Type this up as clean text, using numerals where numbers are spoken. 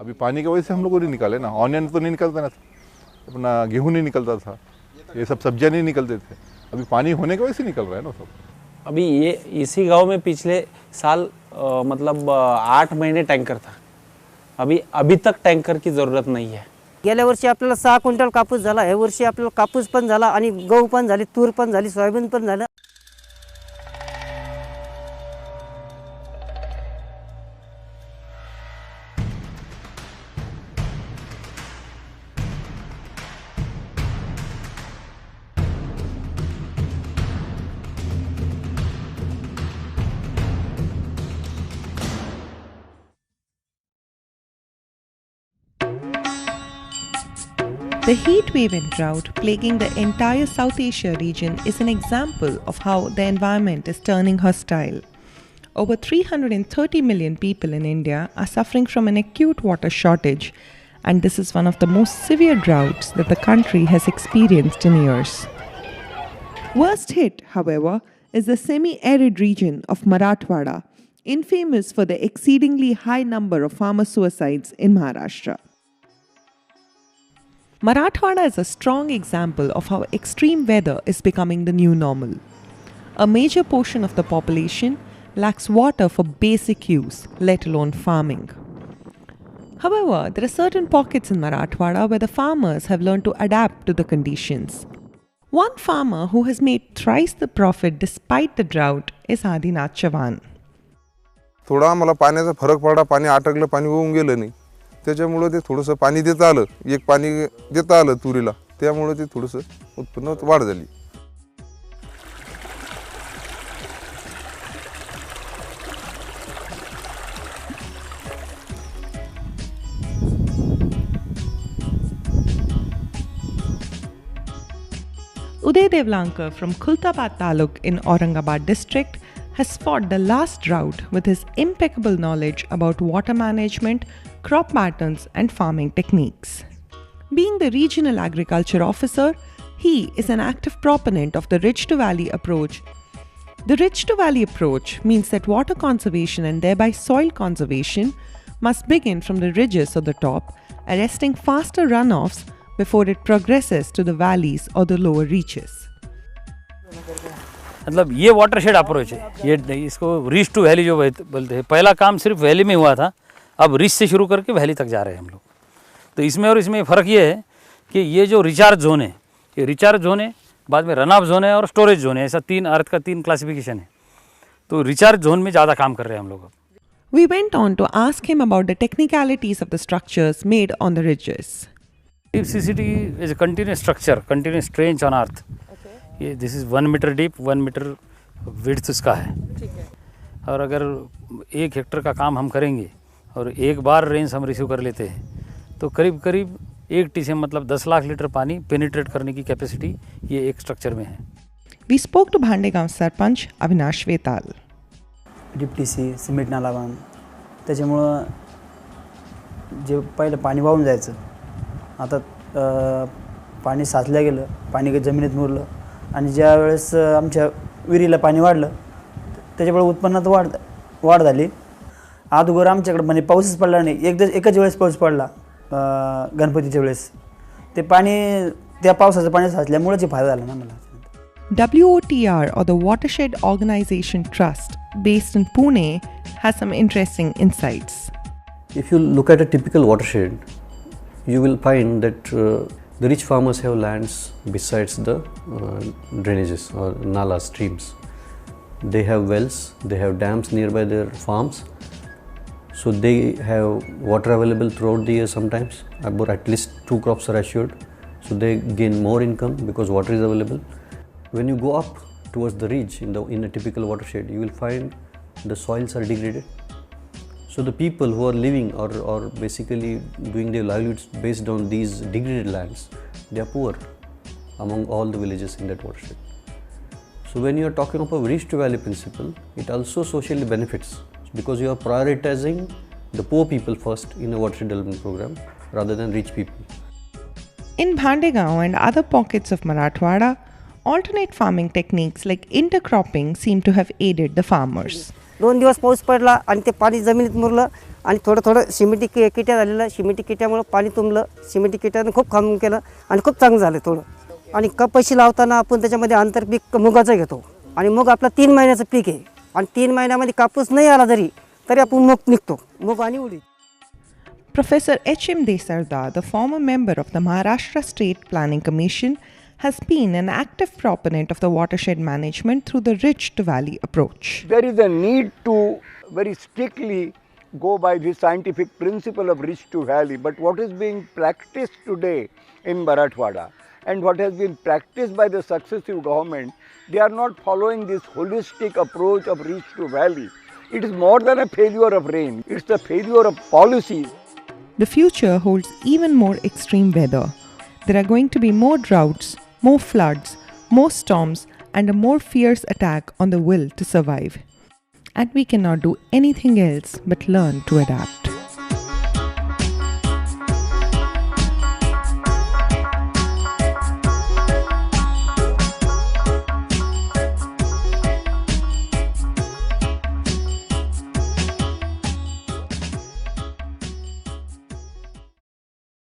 अभी पानी की वजह से हम लोग को नहीं निकाले ना, ऑनियन तो नहीं निकलता ना, अपना गेहूँ नहीं निकलता था, ये सब सब्जियां नहीं निकलते थे, अभी पानी होने की वजह से निकल रहा है ना सब। अभी ये इसी गांव में पिछले साल मतलब 8 महीने टँकर था, अभी तक टँकर की ज़रूरत नहीं है। गेल्या वर्षी आपल्याला 6 क्विंटल कापूस झाला, हे वर्षी आपल्याला कापूस पण झाला आणि गहू पण झाली, तूर पण झाली, सोयाबीन पण झालं. The heat wave and drought plaguing the entire South Asia region is an example of how the environment is turning hostile. Over 330 million people in India are suffering from an acute water shortage, and this is one of the most severe droughts that the country has experienced in years. Worst hit, however, is the semi-arid region of Marathwada, infamous for the exceedingly high number of farmer suicides in Maharashtra. Marathwada is a strong example of how extreme weather is becoming the new normal. A major portion of the population lacks water for basic use, let alone farming. However, there are certain pockets in Marathwada where the farmers have learned to adapt to the conditions. One farmer who has made thrice the profit despite the drought is Adinath Chavan. थोडा आम्हाला पाण्याचा फरक पडला, पाणी अटकलं, पाणी होऊन गेलं नाही, त्याच्यामुळे ते थोडंसं पाणी देता आलं, एक पाणी देता आलं तुरीला, त्यामुळे ते थोडंसं उत्पन्नात वाढ झाली. Uday Devlankar from Khultabad Taluk in Aurangabad district has fought the last drought with his impeccable knowledge about water management, crop patterns and farming techniques. Being the regional agriculture officer, he is an active proponent of the ridge to valley approach. The ridge to valley approach means that water conservation and thereby soil conservation must begin from the ridges or the top, arresting faster runoffs before it progresses to the valleys or the lower reaches. मतलब ये watershed approach है, ये इसको reach to valley जो बोलते हैं. पहला काम सिर्फ वैली में हुआ था, अब रिच से शुरू करके वैली तक जा रहे हैं हम लोग. तो इसमें और इसमें फ़र्क ये है कि ये जो रिचार्ज जोन है, ये रिचार्ज जोन है, बाद में रन ऑफ जोन है और स्टोरेज जोन है, ऐसा अर्थ का 3 क्लासिफिकेशन है. तो रिचार्ज जोन में ज़्यादा काम कर रहे हैं हम लोग अब. We went on to ask him about the technicalities of the structures made on the ridges. Deep CCT is a continuous structure, continuous trench on earth. ये this is 1 metre deep, 1 metre width उसका है. ठीक है. और अगर 1 Hector का काम हम करेंगे और एक बार रेंज हम रिसीव कर लेते हैं तो करीब 1 टीसे मतलब 10 लाख लीटर पानी पेनिट्रेट करने की कैपेसिटी ये एक स्ट्रक्चर में है. We spoke to Bhandegaon sarpanch Avinash Vetal. Deep TC, cement नाला बांध, त्याच्यामुळं जे पहिलं पाणी वाहून जायचं, आता पाणी साचलं गेलं, पाणी जमिनीत मुरलं आणि ज्या वेळेस आमच्या विहिरीला पाणी वाढलं त्याच्यामुळे उत्पन्नात वाढ झाली. अगोदर आमच्याकडे म्हणजे पाऊसच पडला नाही, एकच वेळेस पाऊस पडला गणपतीच्या वेळेस, ते पाणी त्या पावसाचं पाणी साचल्यामुळेच फायदा झाला ना मला. WOTR or the Watershed Organization Trust based in Pune has some interesting insights. If you look at a typical watershed, you will find that the rich farmers have lands besides the drainages or nalas, streams. They have wells, they have dams nearby their farms, so they have water available throughout the year sometimes, about at least 2 crops are assured, so they gain more income because water is available. When you go up towards the ridge in a typical watershed, you will find the soils are degraded. So the people who are living or basically doing their livelihoods based on these degraded lands, they are poor among all the villages in that watershed. So when you are talking about ridge to valley principle, it also socially benefits because you are prioritizing the poor people first in a watershed development program rather than rich people. In Bhandegaon and other pockets of Marathwada, alternate farming techniques like intercropping seem to have aided the farmers. 2 दिवस पाऊस पडला आणि ते पाणी जमिनीत मुरलं आणि थोडं थोडं सिमेंटी किट्या झालेलं, सिमेंटी किट्यामुळे पाणी तुंबलं, सिमेंटी किट्यानं खूप काम केलं आणि खूप चांगलं झालं थोडं. आणि कपाशी लावताना आपण त्याच्यामध्ये आंतरपीक मुगाचं घेतो आणि मूग आपला 3 महिन्याचं पीक आहे आणि 3 महिन्यामध्ये कापूस नाही आला तरी आपण मूग निघतो, मूग आणि उडीद. Professor H.M. Desarda, the former member of the Maharashtra State Planning Commission, has been an active proponent of the watershed management through the ridge to valley approach. There is a need to very strictly go by the scientific principle of ridge to valley, but what is being practiced today in Marathwada and what has been practiced by the successive government, they are not following this holistic approach of ridge to valley. It is more than a failure of rain, it's the failure of policy. The future holds even more extreme weather. There are going to be more droughts, more floods, more storms, and a more fierce attack on the will to survive. And we cannot do anything else but learn to adapt.